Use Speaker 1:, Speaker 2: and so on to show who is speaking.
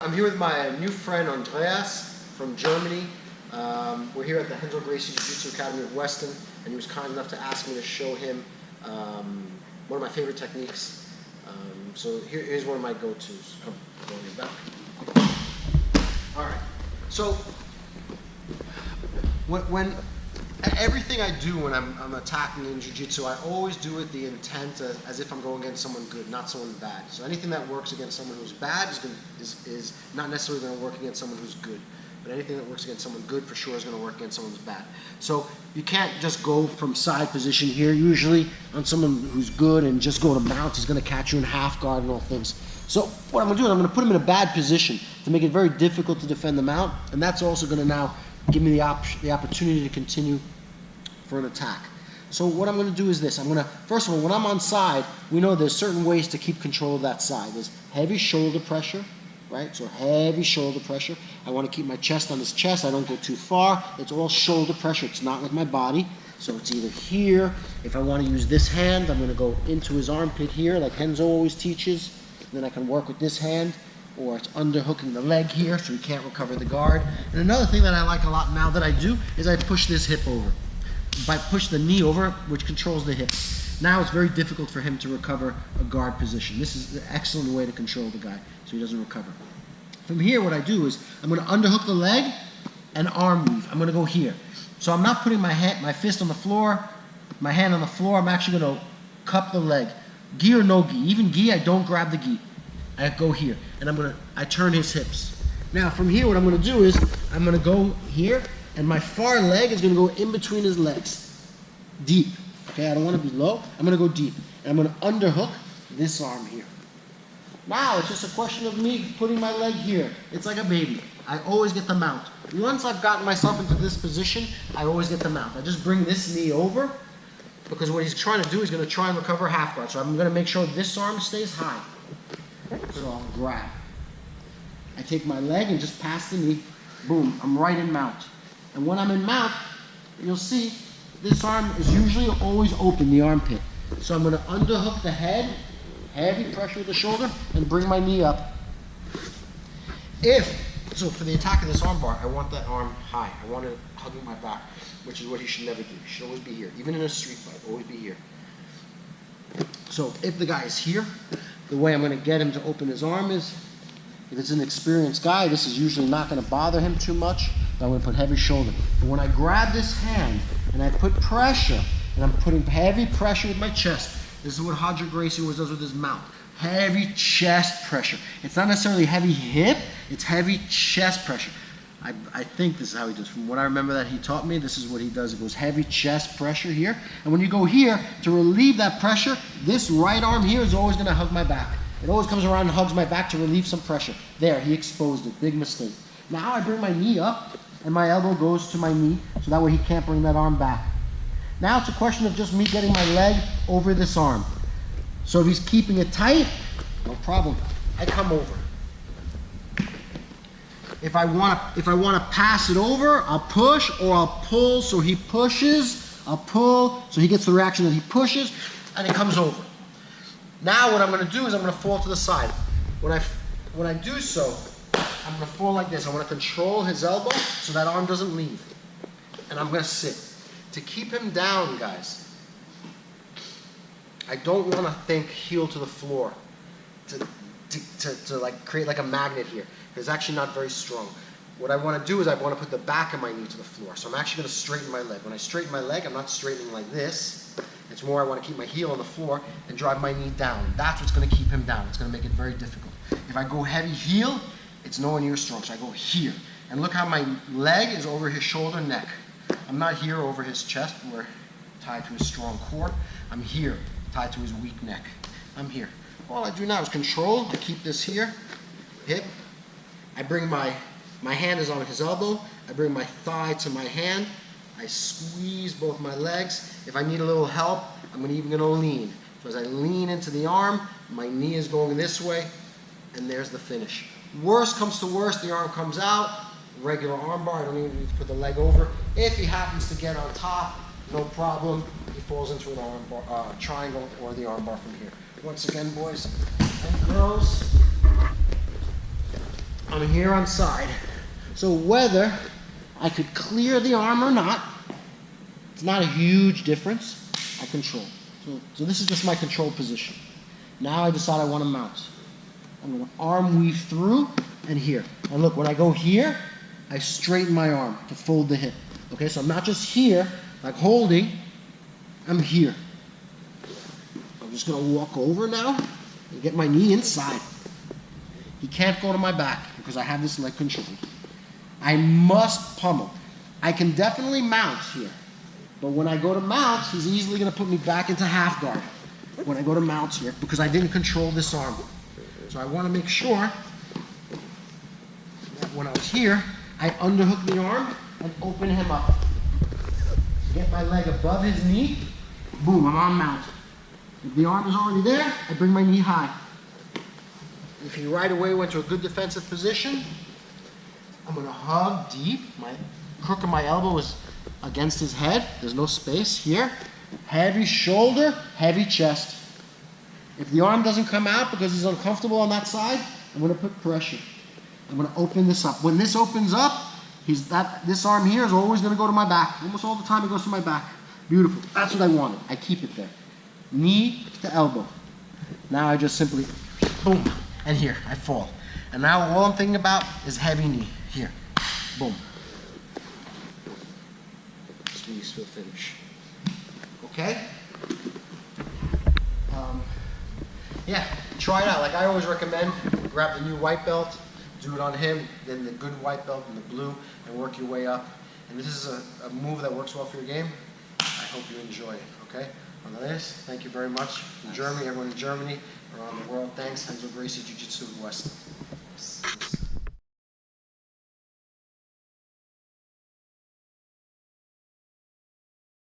Speaker 1: I'm here with my new friend Andreas from Germany. We're here at the Renzo Gracie Jiu-Jitsu Academy of Weston, and he was kind enough to ask me to show him one of my favorite techniques. So here's one of my go-tos. Come, going back. All right. So when everything I do when I'm attacking in jiu-jitsu, I always do it the intent as if I'm going against someone good, not someone bad. So anything that works against someone who's bad is not necessarily going to work against someone who's good. But anything that works against someone good for sure is going to work against someone who's bad. So you can't just go from side position here usually on someone who's good and just go to mount. He's going to catch you in half guard and all things. So what I'm going to do is I'm going to put him in a bad position to make it very difficult to defend the mount. And that's also going to now give me the opportunity to continue for an attack. So what I'm going to do is this. I'm going to, first of all, when I'm on side, we know there's certain ways to keep control of that side. There's heavy shoulder pressure, right? So heavy shoulder pressure. I want to keep my chest on his chest. I don't go too far. It's all shoulder pressure. It's not with my body. So it's either here. If I want to use this hand, I'm going to go into his armpit here, like Renzo always teaches. Then I can work with this hand, or it's underhooking the leg here so he can't recover the guard. And another thing that I like a lot now that I do is I push this hip over. I push the knee over, which controls the hip. Now it's very difficult for him to recover a guard position. This is an excellent way to control the guy so he doesn't recover. From here, what I do is I'm going to underhook the leg and arm weave. I'm going to go here. So I'm not putting my fist on the floor, my hand on the floor. I'm actually going to cup the leg. Gi or no gi. Even gi, I don't grab the gi. I go here, and I turn his hips. Now from here, what I'm going to do is I'm going to go here, and my far leg is going to go in between his legs, deep. Okay, I don't want to be low. I'm going to go deep, and I'm going to underhook this arm here. Now it's just a question of me putting my leg here. It's like a baby. I always get the mount. Once I've gotten myself into this position, I always get the mount. I just bring this knee over, because what he's trying to do is going to try and recover half guard. So I'm going to make sure this arm stays high. So I'll grab. I take my leg and just pass the knee. Boom, I'm right in mount. And when I'm in mount, you'll see this arm is usually always open, the armpit. So I'm going to underhook the head, heavy pressure with the shoulder, and bring my knee up. So for the attack of this armbar, I want that arm high. I want it hugging my back, which is what he should never do. He should always be here. Even in a street fight, always be here. So if the guy is here, the way I'm going to get him to open his arm is, if it's an experienced guy, this is usually not going to bother him too much, but I'm going to put heavy shoulder. But when I grab this hand and I put pressure, and I'm putting heavy pressure with my chest, this is what Renzo Gracie always does with his mount. Heavy chest pressure. It's not necessarily heavy hip, it's heavy chest pressure. I think this is how he does. From what I remember that he taught me, this is what he does. It goes heavy chest pressure here. And when you go here, to relieve that pressure, this right arm here is always going to hug my back. It always comes around and hugs my back to relieve some pressure. There, he exposed it. Big mistake. Now I bring my knee up, and my elbow goes to my knee, so that way he can't bring that arm back. Now it's a question of just me getting my leg over this arm. So if he's keeping it tight, no problem. I come over. If I want to pass it over, I'll push or I'll pull. So he pushes, I'll pull, so he gets the reaction that he pushes, and it comes over. Now what I'm going to do is I'm going to fall to the side. When I do so, I'm going to fall like this. I want to control his elbow so that arm doesn't leave. And I'm going to sit. To keep him down, guys, I don't want to think heel to the floor to like create like a magnet here. It's actually not very strong. What I want to do is I want to put the back of my knee to the floor. So I'm actually going to straighten my leg. When I straighten my leg, I'm not straightening like this. It's more I want to keep my heel on the floor and drive my knee down. That's what's going to keep him down. It's going to make it very difficult. If I go heavy heel, it's nowhere near strong. So I go here. And look how my leg is over his shoulder, neck. I'm not here over his chest where tied to his strong core. I'm here, tied to his weak neck. I'm here. All I do now is control. I keep this here, hip. I bring my hand is on his elbow. I bring my thigh to my hand. I squeeze both my legs. If I need a little help, I'm even going to lean. So as I lean into the arm, my knee is going this way, and there's the finish. Worst comes to worst, the arm comes out. Regular armbar, I don't even need to put the leg over. If he happens to get on top, no problem. He falls into an armbar, triangle or the armbar from here. Once again, boys and girls, I'm here on side. So whether I could clear the arm or not, it's not a huge difference. I control. So this is just my control position. Now I decide I want to mount. I'm going to arm weave through and here. And look, when I go here, I straighten my arm to fold the hip. Okay, so I'm not just here, like holding, I'm here. I'm just going to walk over now and get my knee inside. He can't go to my back because I have this leg controlled. I must pummel. I can definitely mount here. But when I go to mount, he's easily going to put me back into half guard when I go to mount here because I didn't control this arm. So I want to make sure that when I was here, I underhook the arm and open him up. Get my leg above his knee. Boom, I'm on mount. If the arm is already there, I bring my knee high. If he right away went to a good defensive position, I'm going to hug deep. My crook of my elbow is against his head. There's no space here. Heavy shoulder, heavy chest. If the arm doesn't come out because he's uncomfortable on that side, I'm going to put pressure. I'm going to open this up. When this opens up, this arm here is always going to go to my back. Almost all the time it goes to my back. Beautiful. That's what I wanted. I keep it there. Knee to elbow. Now I just simply, boom, and here, I fall. And now all I'm thinking about is heavy knee. Here, boom. Squeeze to a finish. Okay? Yeah, try it out. Like I always recommend, grab the new white belt, do it on him, then the good white belt and the blue, and work your way up. And this is a move that works well for your game. I hope you enjoy it, okay? Andreas, thank you very much. From Germany, everyone in Germany, around the world, thanks. Renzo Gracie Jiu-Jitsu Weston.